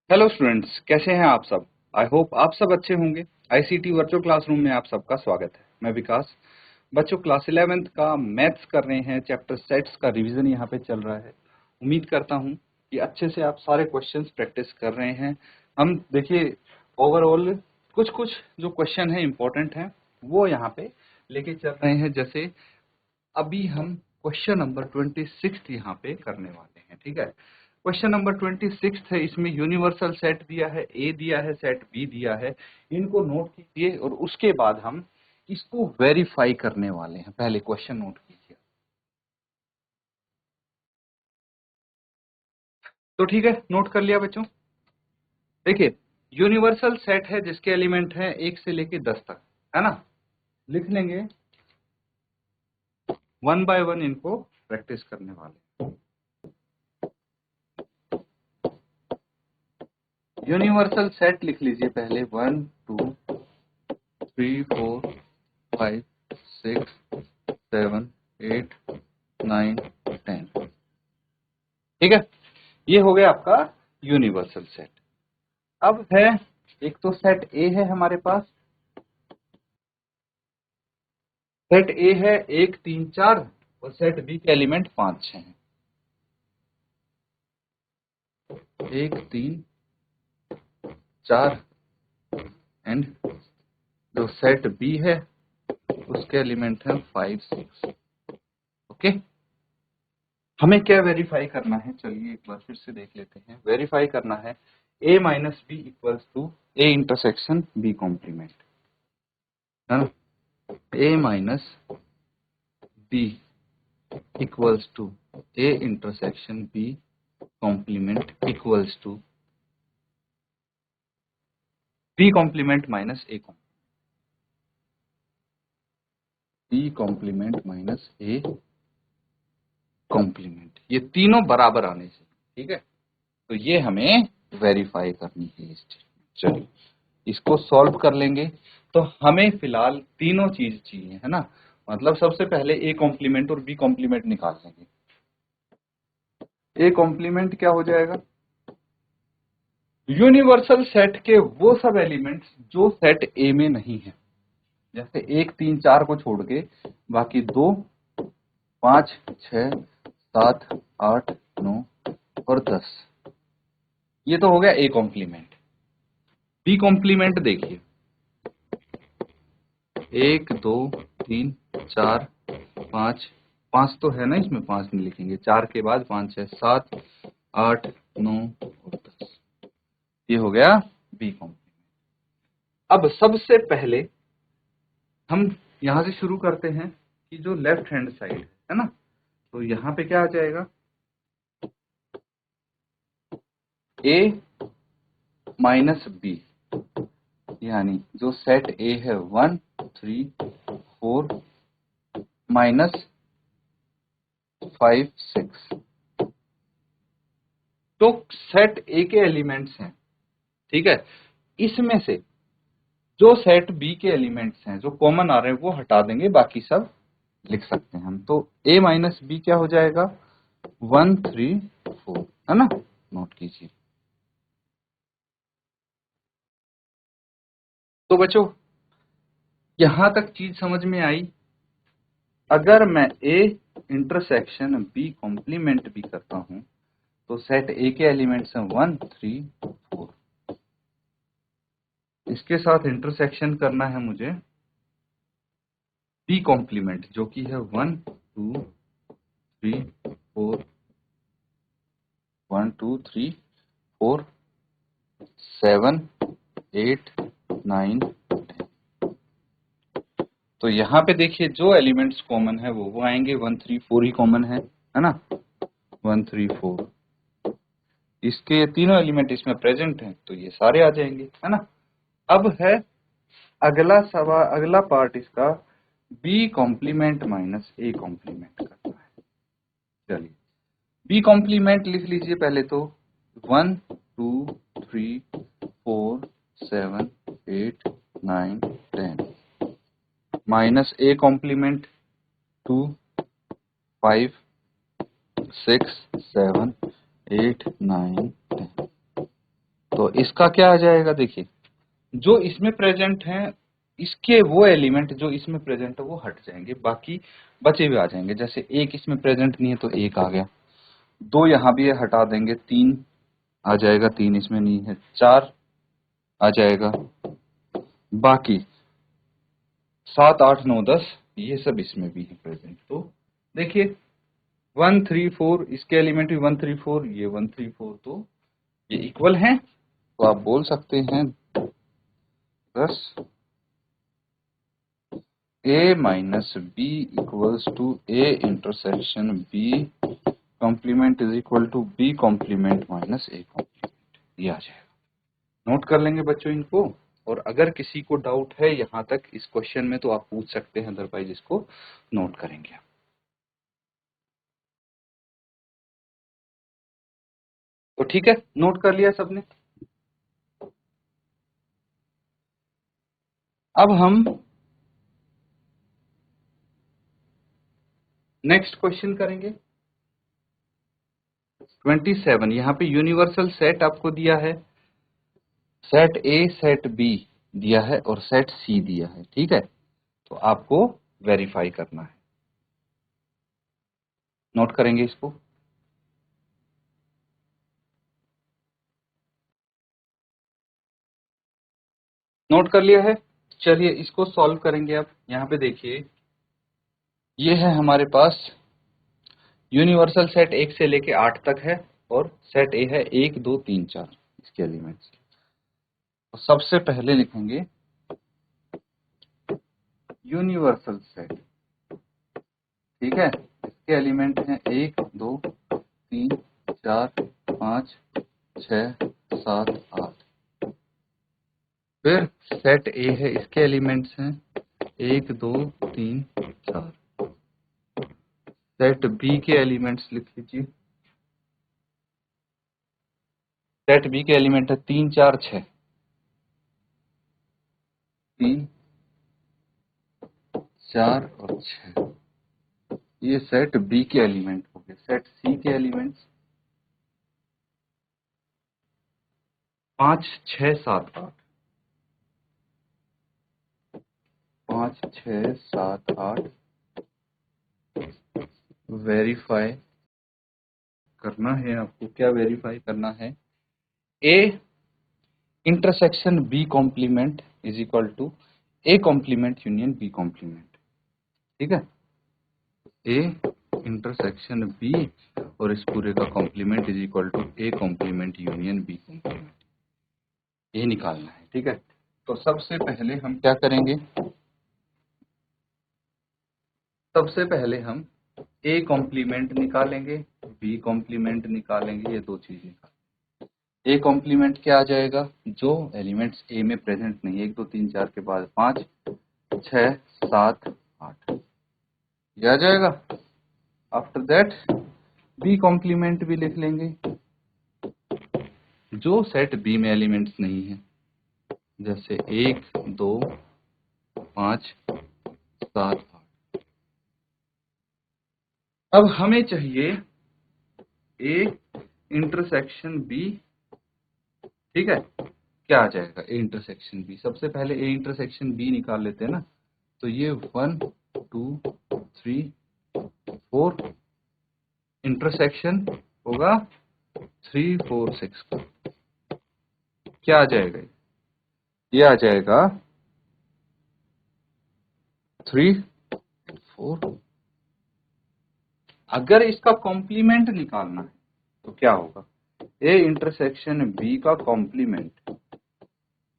Hello students, कैसे हैं आप सब। आई होप आप सब अच्छे होंगे। आईसीटी वर्चुअल क्लासरूम में आप सबका स्वागत है। मैं विकास। बच्चों, क्लास 11th का मैथ्स कर रहे हैं। चैप्टर सेट्स का रिवीजन यहाँ पे चल रहा है। उम्मीद करता हूँ कि अच्छे से आप सारे क्वेश्चंस प्रैक्टिस कर रहे हैं। हम देखिए ओवरऑल कुछ कुछ जो क्वेश्चन है इंपॉर्टेंट हैं वो यहाँ पे लेके चल रहे हैं। जैसे अभी हम क्वेश्चन नंबर 26 यहाँ पे करने वाले हैं। ठीक है, क्वेश्चन नंबर 26 है। इसमें यूनिवर्सल सेट दिया है, ए दिया है, सेट बी दिया है। इनको नोट कीजिए और उसके बाद हम इसको वेरीफाई करने वाले हैं। पहले क्वेश्चन नोट कीजिए। तो ठीक है, नोट कर लिया बच्चों। देखिए, यूनिवर्सल सेट है जिसके एलिमेंट है 1 से लेके 10 तक, है ना। लिख लेंगे, वन बाय वन इनको प्रैक्टिस करने वाले। यूनिवर्सल सेट लिख लीजिए पहले। 1 2 3 4 5 6 7 8 9 10। ठीक है, ये हो गया आपका यूनिवर्सल सेट। अब है एक तो सेट ए है हमारे पास। सेट ए है 1 3 4 और सेट बी के एलिमेंट 5 6 हैं। 1 3 4 एंड जो सेट बी है उसके एलिमेंट है 5 6। ओके, हमें क्या वेरीफाई करना है, चलिए एक बार फिर से देख लेते हैं। वेरीफाई करना है a minus B equals to A intersection B complement, है ना। a minus B equals to A intersection B complement equals to B complement minus A B complement minus A complement, ये तीनों बराबर आने चाहिए। ठीक है, तो ये हमें वेरीफाई करनी है। चलिए इसको सॉल्व कर लेंगे। तो हमें फिलहाल तीनों चीज चाहिए, है ना। मतलब सबसे पहले ए कॉम्प्लीमेंट और बी कॉम्प्लीमेंट निकाल लेंगे। ए कॉम्प्लीमेंट क्या हो जाएगा, यूनिवर्सल सेट के वो सब एलिमेंट्स जो सेट ए में नहीं है। जैसे 1 3 4 को छोड़ के बाकी 2 5 6 7 8 9 और 10, ये तो हो गया ए कॉम्प्लीमेंट। बी कॉम्प्लीमेंट देखिए, 1 2 3 4 5, 5 तो है ना, इसमें 5 नहीं लिखेंगे। 4 के बाद 5 6 7 8 9 और 10, ये हो गया बी कॉम्प्लीमेंट। अब सबसे पहले हम यहां से शुरू करते हैं कि जो लेफ्ट हैंड साइड है ना, तो यहां पे क्या आ जाएगा, ए माइनस बी, यानी जो सेट ए है 1 3 4 माइनस 5 6, तो सेट ए के एलिमेंट्स हैं। ठीक है, इसमें से जो सेट बी के एलिमेंट्स हैं जो कॉमन आ रहे हैं वो हटा देंगे, बाकी सब लिख सकते हैं हम। तो ए माइनस बी क्या हो जाएगा, 1 3 4, है ना। नोट कीजिए। तो बच्चों यहां तक चीज समझ में आई। अगर मैं ए इंटरसेक्शन बी कॉम्प्लीमेंट भी करता हूं तो सेट ए के एलिमेंट्स हैं 1 3 4, इसके साथ इंटरसेक्शन करना है मुझे बी कॉम्प्लीमेंट जो कि है 1 2 3 4, 1 2 3 4 7 8 9 10। तो यहाँ पे देखिए जो एलिमेंट्स कॉमन है वो आएंगे। 1 3 4 ही कॉमन है ना। 1 3 4, इसके तीनों एलिमेंट इसमें प्रेजेंट हैं तो ये सारे आ जाएंगे, है ना। अब है अगला सवाल, अगला पार्ट इसका, B complement minus A complement करना है। चलिए बी कॉम्प्लीमेंट लिख लीजिए पहले तो। 1 2 3 4 7 8 9 10 माइनस ए कॉम्प्लीमेंट 2 5 6 7 8 9 10। तो इसका क्या आ जाएगा, देखिए जो इसमें प्रेजेंट है इसके वो एलिमेंट जो इसमें प्रेजेंट है वो हट जाएंगे, बाकी बचे हुए आ जाएंगे। जैसे एक इसमें प्रेजेंट नहीं है तो एक आ गया, दो यहाँ भी है हटा देंगे, तीन आ जाएगा, तीन इसमें नहीं है, चार आ जाएगा, बाकी 7, 8, 9, 10 ये सब इसमें भी है प्रेजेंट। तो देखिए 1, 3, 4 इसके एलिमेंट भी 1, 3, 4 ये 1, 3, 4 तो ये इक्वल हैं। तो आप बोल सकते हैं 10 A minus B equals to A intersection B complement is equal to B complement minus A complement, ये आ जाएगा। नोट कर लेंगे बच्चों इनको, और अगर किसी को डाउट है यहाँ तक इस क्वेश्चन में तो आप पूछ सकते हैं, अदरवाइज इसको नोट करेंगे। तो ठीक है, नोट कर लिया सबने। अब हम नेक्स्ट क्वेश्चन करेंगे 27। यहाँ पे यूनिवर्सल सेट आपको दिया है, सेट ए सेट बी दिया है और सेट सी दिया है, ठीक है। तो आपको वेरीफाई करना है, नोट करेंगे इसको। नोट कर लिया है, चलिए इसको सॉल्व करेंगे। अब यहाँ पे देखिए ये है हमारे पास यूनिवर्सल सेट 1 से लेके 8 तक है और सेट ए है 1, 2, 3, 4 इसके एलिमेंट्स। तो सबसे पहले लिखेंगे यूनिवर्सल सेट, ठीक है। इसके एलिमेंट हैं 1, 2, 3, 4, 5, 6, 7, 8। फिर सेट ए है, इसके एलिमेंट्स हैं 1, 2, 3, 4। सेट बी के एलिमेंट्स लिख लीजिए, सेट बी के एलिमेंट है 3, 4, 6, 3, 4 और 6। ये सेट बी के एलिमेंट हो गए। सेट सी के एलिमेंट्स 5, 6, 7, 8, 5, 6, 7, 8। वेरीफाई करना है आपको, क्या वेरीफाई करना है, A intersection B complement is equal to A complement union B complement, ठीक है। ए इंटरसेक्शन बी और इस पूरे का complement is equal to A complement union B complement, ये निकालना है, ठीक है। तो सबसे पहले हम क्या करेंगे, सबसे पहले हम ए कॉम्प्लीमेंट निकालेंगे, बी कॉम्प्लीमेंट निकालेंगे, ये दो चीज निकालेंगे। ए कॉम्प्लीमेंट क्या आ जाएगा, जो एलिमेंट्स ए में प्रेजेंट नहीं, 1, 2, 3, 4 के बाद 5, 6, 7, 8 ये आ जाएगा। आफ्टर दैट बी कॉम्प्लीमेंट भी लिख लेंगे, जो सेट बी में एलिमेंट्स नहीं है, जैसे 1, 2, 5, 7, 8। अब हमें चाहिए ए इंटरसेक्शन बी, ठीक है। क्या आ जाएगा ए इंटरसेक्शन बी, सबसे पहले ए इंटरसेक्शन बी निकाल लेते हैं ना। तो ये 1, 2, 3, 4 इंटरसेक्शन होगा 3, 4, 6 का, क्या आ जाएगा, ये आ जाएगा 3, 4। अगर इसका कॉम्प्लीमेंट निकालना है तो क्या होगा, ए इंटरसेक्शन बी का कॉम्प्लीमेंट,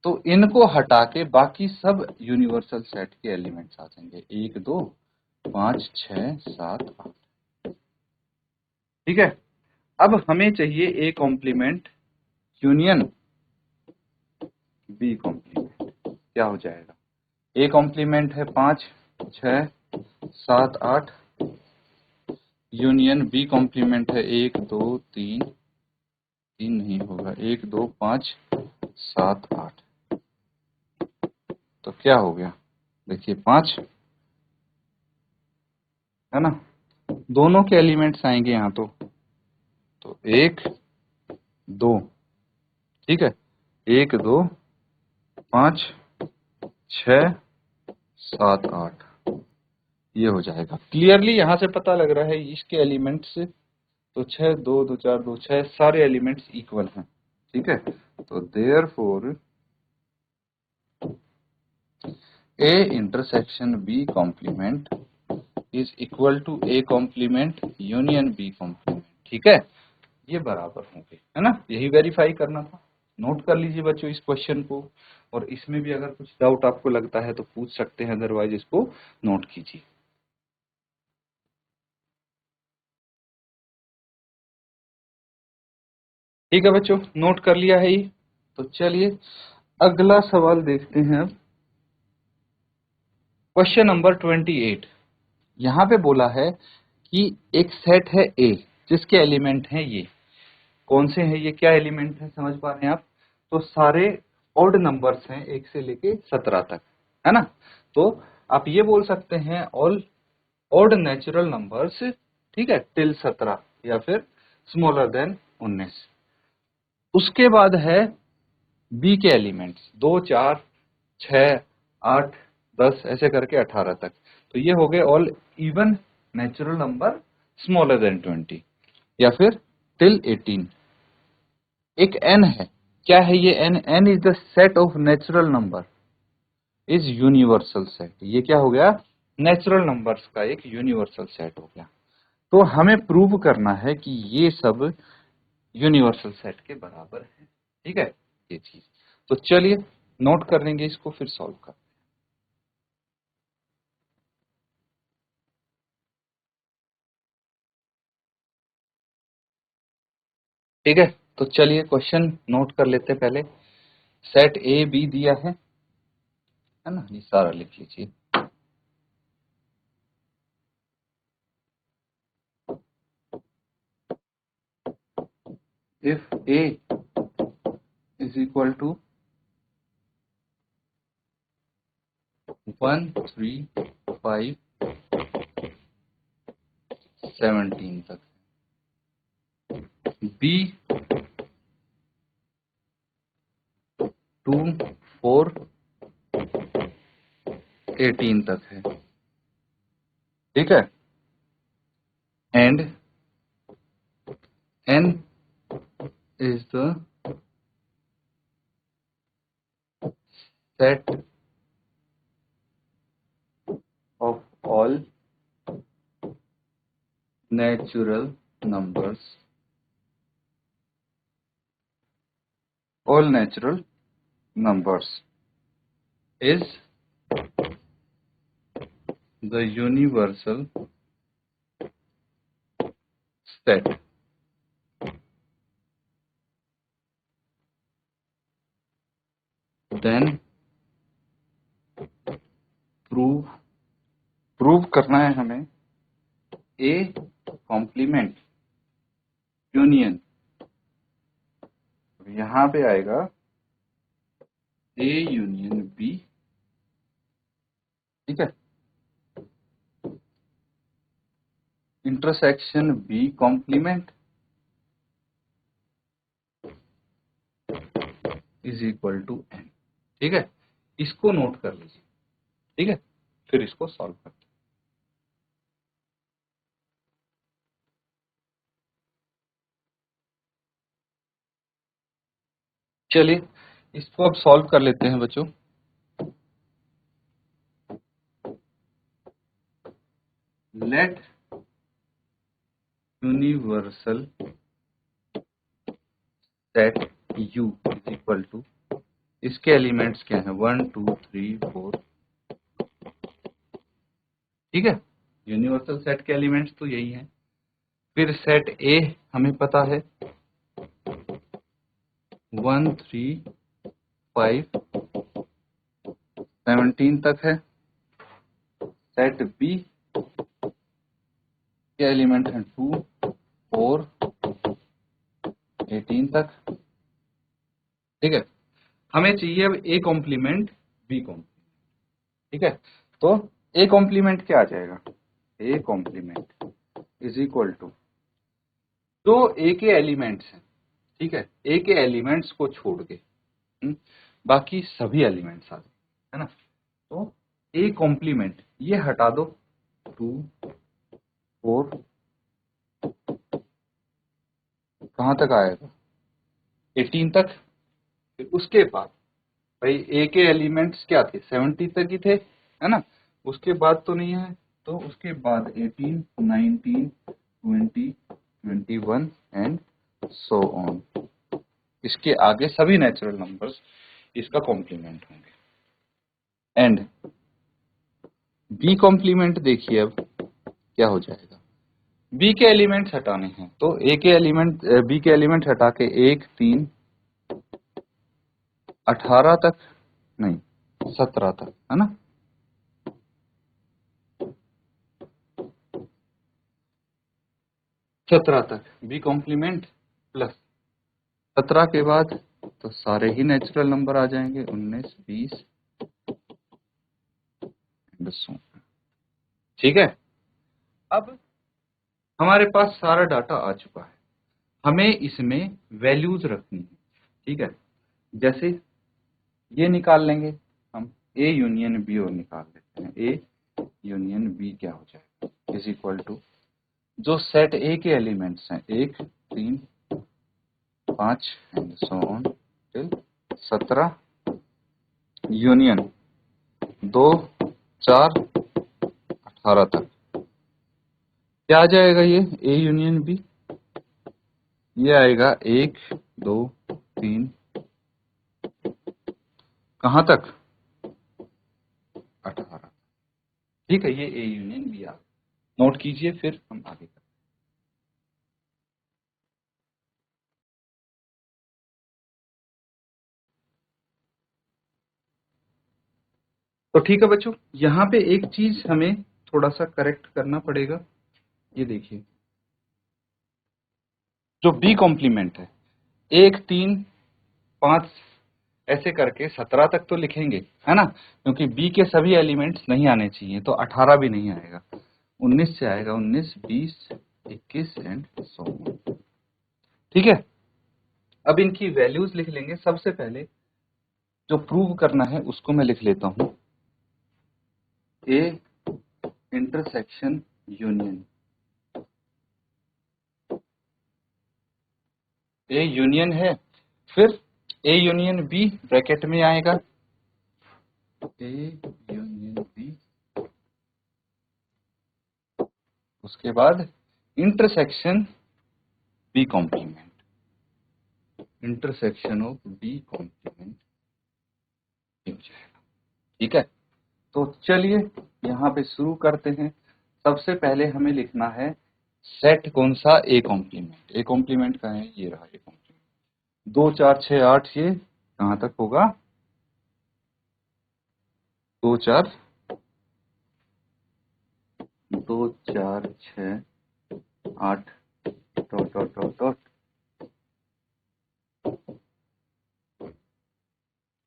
तो इनको हटा के बाकी सब यूनिवर्सल सेट के एलिमेंट्स आ जाएंगे, 1, 2, 5, 6, 7, 8, ठीक है। अब हमें चाहिए A complement union B complement, क्या हो जाएगा, ए कॉम्प्लीमेंट है 5, 6, 7, 8, यूनियन बी कॉम्प्लीमेंट है 1, 2, 3, 3 नहीं होगा, 1, 2, 5, 7, 8। तो क्या हो गया, देखिए 5 है ना, दोनों के एलिमेंट्स आएंगे यहाँ तो 1, 2, ठीक है। 1 2 5 6 7 8 ये हो जाएगा। क्लियरली यहां से पता लग रहा है इसके एलिमेंट्स, तो 6 2 2 4 2 6 सारे एलिमेंट्स इक्वल हैं। ठीक है, तो therefore A intersection B complement is equal to A complement union B complement. ठीक है, ये बराबर होंगे, है ना, यही वेरीफाई करना था। नोट कर लीजिए बच्चों इस क्वेश्चन को, और इसमें भी अगर कुछ डाउट आपको लगता है तो पूछ सकते हैं, अदरवाइज इसको नोट कीजिए। ठीक है बच्चों, नोट कर लिया है ये, तो चलिए अगला सवाल देखते हैं अब। Question number 28। यहाँ पे बोला है कि एक सेट है ए जिसके एलिमेंट हैं ये। कौन से हैं ये, क्या एलिमेंट है, समझ पा रहे हैं आप? तो सारे ऑड नंबर्स हैं 1 से लेके 17 तक, है ना। तो आप ये बोल सकते हैं ऑल ऑड नेचुरल नंबर्स, ठीक है, टिल 17 या फिर स्मॉलर देन 19। उसके बाद है बी के एलिमेंट्स 2 4 6 8 10 ऐसे करके 18 तक। तो ये हो गए all even natural number smaller than 20 या फिर टिल 18। एक n है, क्या है ये n? n is the set of natural number is universal set. ये क्या हो गया? नेचुरल नंबर्स का एक यूनिवर्सल सेट हो गया। तो हमें प्रूव करना है कि ये सब यूनिवर्सल सेट के बराबर है। ठीक है, ये चीज। तो चलिए नोट कर लेंगे इसको, फिर सॉल्व कर। ठीक है, तो चलिए क्वेश्चन नोट कर लेते हैं पहले। सेट ए बी दिया है ना, ये सारा लिख लीजिए। If A is equal to 1 3 5 17 तक, बी 2 4 18 तक है। ठीक है, and n is the set of all natural numbers, all natural numbers is the universal set। then prove करना है हमें a कॉम्प्लीमेंट यूनियन, यहां पे आएगा a यूनियन b। ठीक है, intersection b complement is equal to n। ठीक है, इसको नोट कर लीजिए। ठीक है, फिर इसको सॉल्व करते हैं। चलिए इसको अब सॉल्व कर लेते हैं बच्चों। Let universal set U is equal to, इसके एलिमेंट्स क्या है 1 2 3 4। ठीक है, यूनिवर्सल सेट के एलिमेंट्स तो यही हैं। फिर सेट A हमें पता है 1 3 5 17 तक है। सेट B के एलिमेंट हैं 2 4 18 तक। ठीक है, हमें चाहिए अब A कॉम्प्लीमेंट B कॉम्प्लीमेंट। ठीक है, तो A कॉम्प्लीमेंट क्या आ जाएगा? A complement is equal to, जो A के एलिमेंट्स हैं, ठीक है, A के एलिमेंट्स को छोड़ के बाकी सभी एलिमेंट्स आ जाए, है ना। तो ए कॉम्प्लीमेंट ये हटा दो, 2 4 कहाँ तक आएगा, 18 तक। फिर उसके बाद भाई ए के एलिमेंट्स क्या थे, 70 तक ही थे, है ना। उसके बाद तो नहीं है, तो उसके बाद 18 19 20 21 एंड सो ऑन। इसके आगे सभी नेचुरल नंबर्स इसका कॉम्प्लीमेंट होंगे। एंड बी कॉम्प्लीमेंट देखिए अब क्या हो जाएगा, बी के एलिमेंट्स हटाने हैं, तो ए के एलिमेंट बी के एलिमेंट हटा के 1 3 18 तक नहीं 17 तक, है ना। 17 तक बी कॉम्प्लीमेंट प्लस 17 के बाद तो सारे ही नेचुरल नंबर आ जाएंगे, 19 20 ठीक है। अब हमारे पास सारा डाटा आ चुका है, हमें इसमें वैल्यूज रखनी है, ठीक है। जैसे ये निकाल लेंगे हम, ए यूनियन बी और निकाल लेते हैं, ए यूनियन बी क्या हो जाएगा, इज इक्वल टू जो सेट ए के एलिमेंट्स हैं 1 3 5 and so on till 17 union 2 4 18 तक। क्या आ जाएगा ये ए यूनियन बी, ये आएगा 1 2 3 कहाँ तक 18, ठीक है। ये ए यूनियन बी आ, नोट कीजिए, फिर हम आगे करते हैं। तो ठीक है बच्चों, यहाँ पे एक चीज हमें थोड़ा सा करेक्ट करना पड़ेगा। ये देखिए जो बी कॉम्प्लीमेंट है 1 3 5 ऐसे करके 17 तक तो लिखेंगे, है ना, क्योंकि बी के सभी एलिमेंट्स नहीं आने चाहिए, तो 18 भी नहीं आएगा, 19 से आएगा, 19 20 21 एंड सो ऑन, ठीक है। अब इनकी वैल्यूज लिख लेंगे। सबसे पहले जो प्रूव करना है उसको मैं लिख लेता हूं, A intersection union, A union है, फिर ए यूनियन बी ब्रैकेट में आएगा, ए यूनियन बी, उसके बाद intersection B complement, intersection of B complement हो जाएगा, ठीक है। तो चलिए यहाँ पे शुरू करते हैं। सबसे पहले हमें लिखना है सेट कौन सा, ए कॉम्प्लीमेंट। ए कॉम्प्लीमेंट का है, ये रहा ए कॉम्प्लीमेंट, 2 4 6 8, ये कहाँ तक होगा, 2 4 2 4 6 8 डॉट डॉट डॉट डॉट,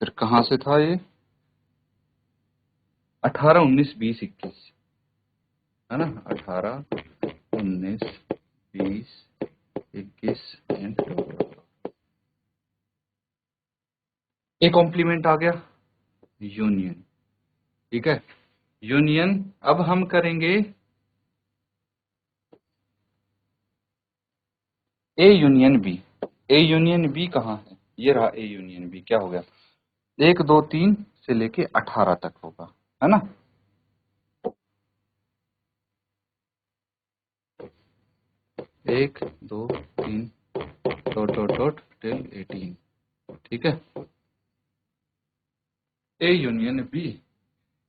फिर कहाँ से था ये, 18 19 20 21, है ना, 18 19 20 21 एंड ए कॉम्प्लीमेंट आ गया, यूनियन, ठीक है। यूनियन अब हम करेंगे A union B. A union B कहाँ है, ये रहा ए यूनियन बी, क्या हो गया 1 2 3 से लेके 18 तक होगा, है ना। 1 2 3 डॉट डॉट डॉट टिल 18, ठीक है। A union B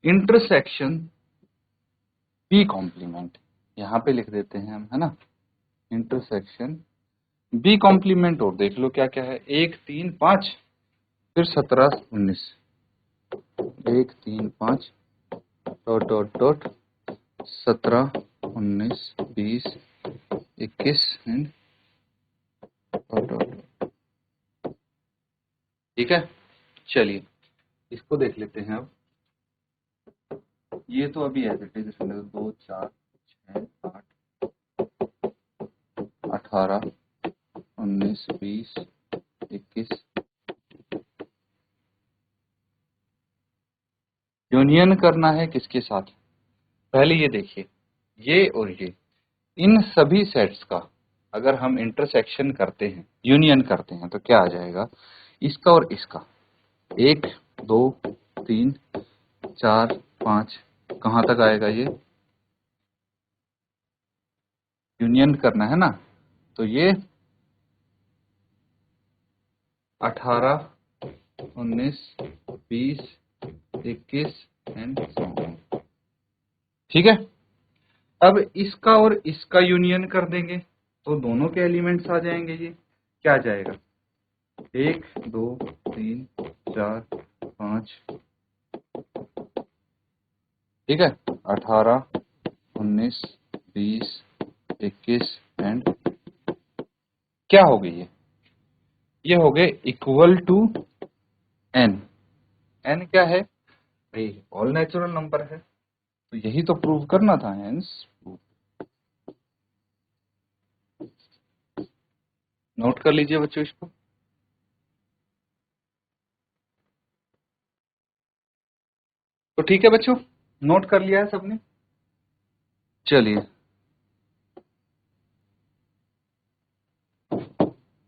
intersection B complement, यहाँ पे लिख देते हैं हम, है ना, इंटरसेक्शन बी कॉम्प्लीमेंट, और देख लो क्या क्या है, 1 3 5 फिर 17 19, 1 3 5 dot dot dot 17 19 20 21 and dot dot, ठीक है। चलिए इसको देख लेते हैं अब। ये तो अभी एज इट इज, 2 4 6 8 18 19 20 21 यूनियन करना है किसके साथ? पहले ये देखिए, ये और ये, इन सभी सेट्स का अगर हम इंटरसेक्शन करते हैं, यूनियन करते हैं, तो क्या आ जाएगा? इसका और इसका, 1 2 3 4 5, कहाँ तक आएगा? ये यूनियन करना है ना, तो ये 18 19 20 21 एंड सो ऑन। ठीक है, अब इसका और इसका यूनियन कर देंगे तो दोनों के एलिमेंट्स आ जाएंगे। ये क्या आ जाएगा? 1 2 3 4 5, ठीक है, 18 19 20 21 एंड क्या हो गई? ये हो गए इक्वल टू n। n क्या है भाई? ऑल नेचुरल नंबर है, तो यही तो प्रूव करना था। हेंस नोट कर लीजिए बच्चों इसको। तो ठीक है बच्चों, नोट कर लिया है सबने? चलिए,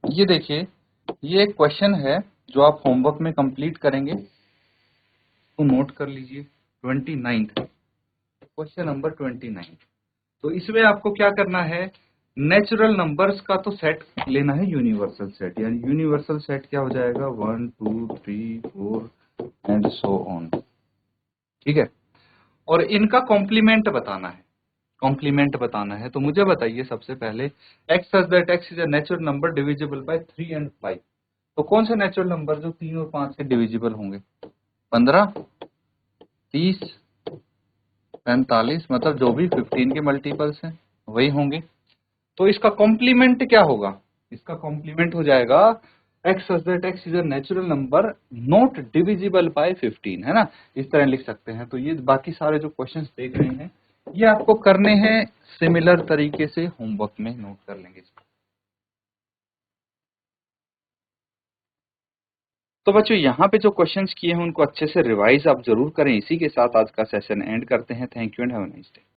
ये देखिए, ये एक क्वेश्चन है जो आप होमवर्क में कंप्लीट करेंगे, तो नोट कर लीजिए। 29, क्वेश्चन नंबर 29। तो इसमें आपको क्या करना है? नेचुरल नंबर्स का तो सेट लेना है, यूनिवर्सल सेट, यानी यूनिवर्सल सेट क्या हो जाएगा? 1 2 3 4 एंड सो ऑन। ठीक है, और इनका कॉम्प्लीमेंट बताना है। कॉम्प्लीमेंट बताना है तो मुझे बताइए सबसे पहले, x such that x is a natural number divisible by 3 and 5। तो कौन से नेचुरल नंबर जो 3 और 5 के डिविजिबल होंगे? 15 30 45, मतलब जो भी 15 के मल्टीपल्स हैं वही होंगे। तो इसका कॉम्प्लीमेंट क्या होगा? इसका कॉम्प्लीमेंट हो जाएगा x such that x is a natural number not divisible by 15, है ना? इस तरह लिख सकते हैं। तो ये बाकी सारे जो क्वेश्चंस देख रहे हैं, ये आपको करने हैं सिमिलर तरीके से, होमवर्क में नोट कर लेंगे इसको। तो बच्चों, यहाँ पे जो क्वेश्चंस किए हैं उनको अच्छे से रिवाइज आप जरूर करें। इसी के साथ आज का सेशन एंड करते हैं। Thank you and have a nice day.